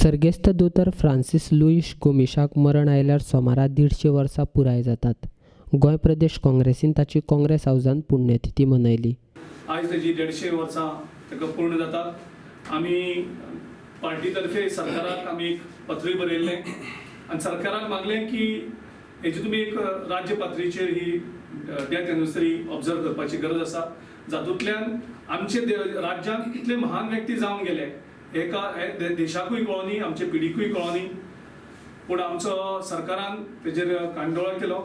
सर्गेस्त दोतोर Francis Lewis गोमिशाक मरण आयल्यार सोमारा 150 वर्सां पुराय जातात. गोंय प्रदेश काँग्रेसीन ताची काँग्रेस हावजांत पुण्यतिथी मनयली. आज ताची 150 वर्सां ताका पूर्ण जातात. आमी पार्टी तर्फे सरकाराक आमी एक पत्रय बरयल्लें आनी सरकाराक मागलें की हेजी तुमी एक राज्य पातळीचेर ही डेथ एनिवर्सरी ऑब्जर्व करपाची गरज आसा, जातूंतल्यान आमचे राज्यांत कितले महान व्यक्ती जावन गेले एका देशाकूय कळोनी, आमचे पिढीकूय कळोनी, पूण आमचो सरकारान तेजेर कांडोळा केलो.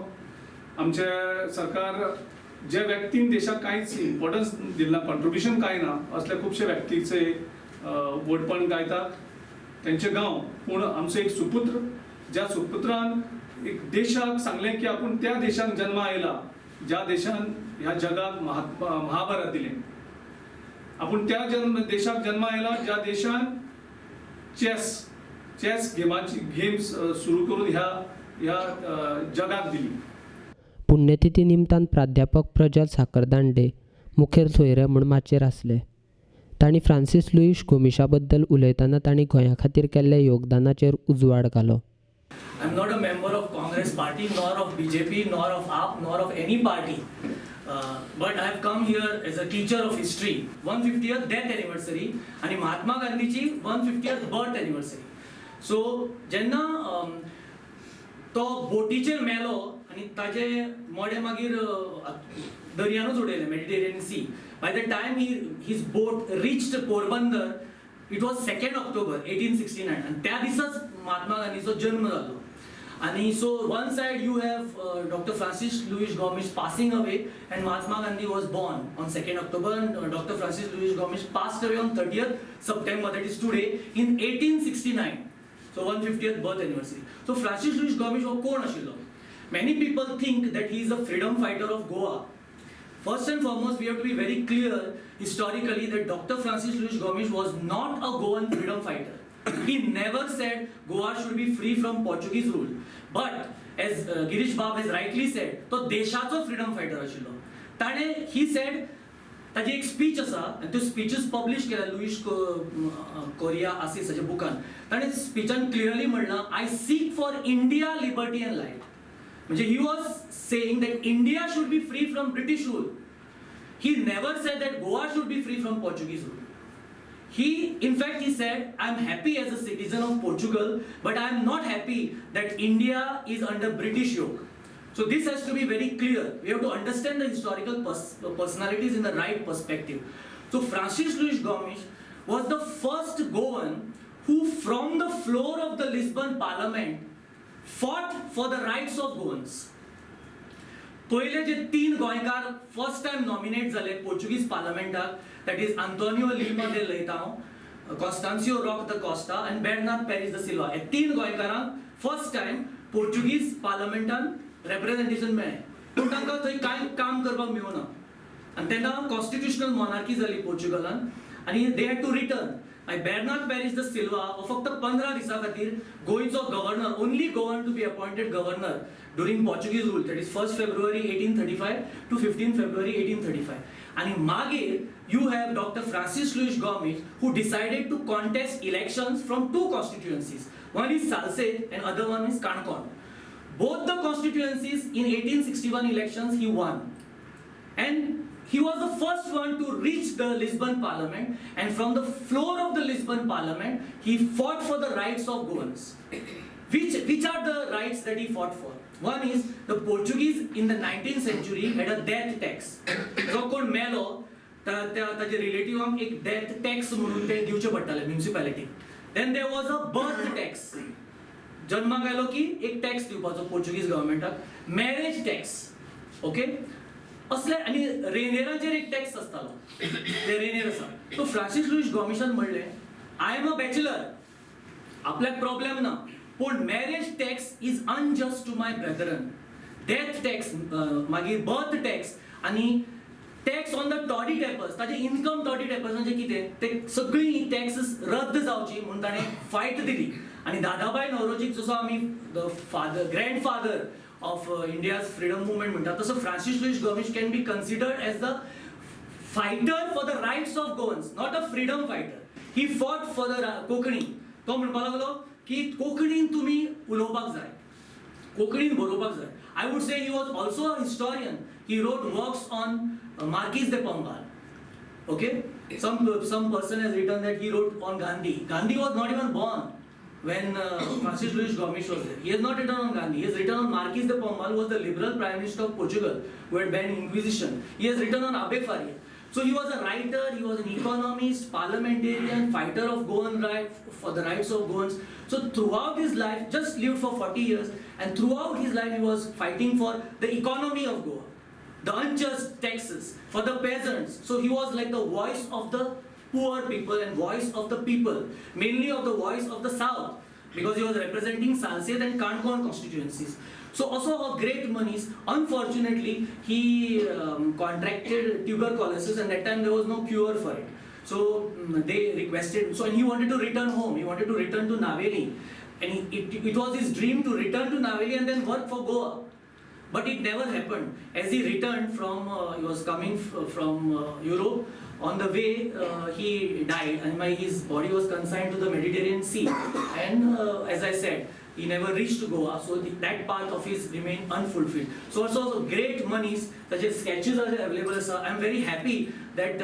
आमचे सरकार जे व्यक्तीन देशाक कांयच इम्पॉर्टन्स दिना, कॉन्ट्रिब्युशन कांय ना, असले खुबशे व्यक्तीचे वडपण गायतात तेंचे गांव. पूण आमचो एक सुपुत्र, ज्या सुपुत्रान एक देशाक सांगलें की आपूण त्या देशान जन्मा आयला ज्या देशान ह्या जगाक महाभारत दिलें. आपूण त्या देशाक जन्मा आयला ज्या देशान चेस गेम्स सुरू करून ह्या जगाक दिली. पुण्यतिथी निमतान प्राध्यापक प्रज्वल साखरदांडे मुखेल सोयरे म्हूण माचयेर आसले. तांणी फ्रांसीस लुईस गोमिशा बद्दल उलयतना तांणी गोंया खातीर केल्ल्या योगदानाचेर उजवाड घालो. I'm not a member of Congress party, nor of BJP, nor of AAP, nor of any party. But I have come here as a teacher of history. 150th death anniversary and Mahatma Gandhiची 150th birth anniversary. So जेन्ना तो बोटीचेर मेलो आणि ताजे मोडे मागीर दर्यानूच उडयले, Mediterranean sea. By the time his boat reached Porbandar, it was 2nd October 1869 and त्या दिसाच महात्मा गांधीचो जन्म जालो. And so one side you have Dr. Francis Louis Gomes passing away and Mahatma Gandhi was born on 2nd October and Dr. Francis Louis Gomes passed away on 30th September, that is today, in 1869. So 150th birth anniversary. So Francis Louis Gomes was कोण आशिल्लो? Many people think that he is a freedom fighter of Goa. First and foremost, we have to be very clear historically that Dr. Francis Louis Gomes was not a Goan freedom fighter. He never said Goa should be free from Portuguese rule. But as Girish Bab has rightly said, तो देशाचो freedom fighter आशिल्लो. ताणे he said, ताजी एक speech आसा आणि त्यो speeches publish केला लुईस कोरिया आसिसाच्या बुकान. ताणे स्पीचान क्लियरली म्हणला, I seek for India, liberty and light. म्हणजे he was saying that India should be free from British rule. He never said that Goa should be free from Portuguese rule. In fact, he said, I'm happy as a citizen of Portugal, but I'm not happy that India is under British yoke. So this has to be very clear. We have to understand the historical personalities in the right perspective. So Francis Louis Gomes was the first Goan who, from the floor of the Lisbon Parliament, fought for the rights of Goans. पहिले जे 3 गोंयकार first time nominate झाले Portuguese पार्लमेंटाक, that is Antonio Lima de Leitao, Constancio Roque da Costa आणि Bernard Paris the Silva. हे 3 गोंयकारांक first time Portuguese पार्लमेंटान representation मेळ्ळें. पूण तांकां थंय कांय काम करपाक मेळुना आनी तेन्ना कॉन्स्टिट्युशनल मॉनार्की जाली पोर्चुगलान आनी दे हॅड टू रिटर्न. आणि बेर्नार्ड पॅरिस द सिल्वा हो फक्त 15 दिसां खातीर गोंयचो governor, only Goan to be appointed governor during Portuguese rule, that is 1st February 1835 to 15th February 1835. And magir you have Dr. Francis Louis Gomes who decided to contest elections from 2 constituencies. One is Salsette and other one is Kankon. Both the constituencies in 1861 elections he won. And he was the first one to reach the Lisbon Parliament, and from the floor of the Lisbon Parliament he fought for the rights of Goans. Which are the rights that he fought for? One is the Portuguese in the 19th century had a death tax. जो कोण मेलो ताजे रिलेटिव्हांक एक death tax म्हणून ते दिवचे पडटाले म्युनिसिपॅलिटी. Then there was a birth tax. जन्माक आयलो की एक टॅक्स दिवपाचो पोर्चुगीज गव्हर्नमेंटाक. मॅरेज टॅक्स, ओके, असले आनी रेनेराचेर एक टॅक्स आसतालो, ते रेनेर आसा. सो फ्रांसीस लुईस गोमिशान म्हणलें, आय एम अ बॅचलर, आपल्याक प्रॉब्लेम ना, पण marriage tax is unjust to my brethren. Death tax, मागीर बर्थ टॅक्स आनी tax on the toddy tappers, ताजे इन्कम टॉडी टॅपर्स म्हणजे कितें, ते सगळी टॅक्सेस रद्द जावची म्हणून ताणें फायट दिली. आनी दादाबाई नौरोजीक जसो आमी grandfather of India's freedom movement म्हणटा, तसो Francis Luis Gomes can be considered as the fighter for the rights of Goans, not a freedom fighter. He fought for the Konkani. तो म्हणपाक लागलो की कोंकणीन तुमी उलोवपाक जाय, कोंकणीन बरोवपाक जाय. I would say he was also a historian. He wrote works on Marquis de Pombal. Okay, some person has written that he wrote on Gandhi. Gandhi was not even born when Francis Luis Gomes was there. He has not written on Gandhi. He has written on Marquis de Pombal, who was the liberal prime minister of Portugal, who had banned Inquisition. He has written on Abe Faria. So he was a writer, he was an economist, parliamentarian, fighter of Goan rights, for the rights of Goans. So throughout his life, just lived for 40 years, and throughout his life he was fighting for the economy of Goa, the unjust taxes for the peasants. So he was like the voice of the poor people and voice of the people, mainly of the voice of the South, because he was representing Salsette and Kankan constituencies. So also of great monies. Unfortunately, he contracted tuberculosis, and that time there was no cure for it. So they requested, and he wanted to return home. He wanted to return to Naveli, and it was his dream to return to Naveli and then work for Goa. But it never happened. As he returned from, he was coming from Europe. On the way, he died, and his body was consigned to the Mediterranean Sea. And as I said, he never reached Goa, so that part of his remained unfulfilled. So also great monies, such as sketches are available. So I am very happy that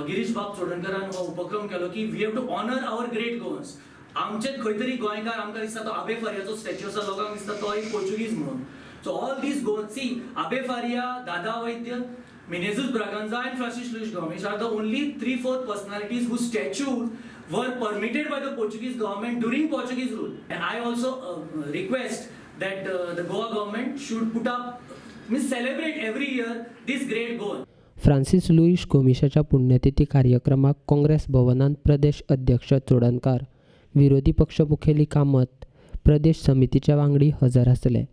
Girish Bab Chodankaran हो उपक्रम केलो की we have to honor our great Goans. आमचे खंय तरी गोंयकार आमकां दिसता तो आबे फारियाचो स्टॅच्यू आसा, लोकांक दिसता तो एक पोर्चुगीज म्हणून. So all these Goans, see, Abe Faria, Dada Vaidya, Menezes Braganza and Francis Luis Gomes are the only 3/4 personalities whose statues were permitted by the Portuguese government during Portuguese rule. And I also request that the Goa government should put up, celebrate every year this great Goan. Francis Luis गोमिशाच्या पुण्यतिथी कार्यक्रमाक काँग्रेस भवनात प्रदेश अध्यक्ष चोडणकार, विरोधी पक्ष मुखेली कामत, प्रदेश समितीचे वांगडी हजर आसले.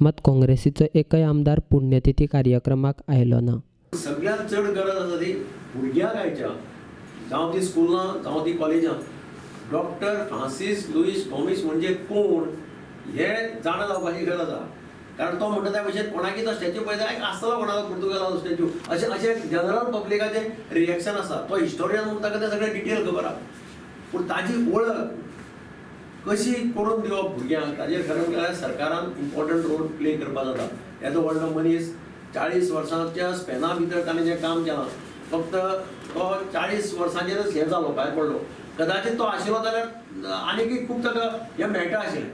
मात काँग्रेसीचो एकय आमदार पुण्यतिथी कार्यक्रमाक आयलो ना. सगळ्यात चड गरज आसा ती भुरग्यांक आयच्या, जावं ती स्कुलां जावं ती कॉलेजां, डॉक्टर फ्रांसीस लुईस गोमिस म्हणजे कोण हे जाणा जावपाची गरज आसा. कारण तो म्हणटा त्या भशेन कोणाकी तो स्टॅच्यू पळयता आसतलो कोणाचो पुर्तुगालाचो स्टॅच्यू अशें जनरल पब्लिकाचें रिएक्शन आसा. तो हिस्टोरियन म्हणून ताका तें सगळें डिटेल खबर आसा, पूण ताजी वळख कशी करून दिवप भुरग्यांक, ताजेर खरें म्हटल्यार सरकारान इम्पॉर्टंट रोल प्ले करपा जाता. येदो व्हडलो मनीस 40 वर्सांच्या स्पॅना भितर ताणें जें काम केलां, फक्त तो 40 वर्सांचेरच हें जालो, भायर पडलो. कदाचित तो आशिल्लो जाल्यार आनीकय खूब ताका हें मेळटा आशिल्लें.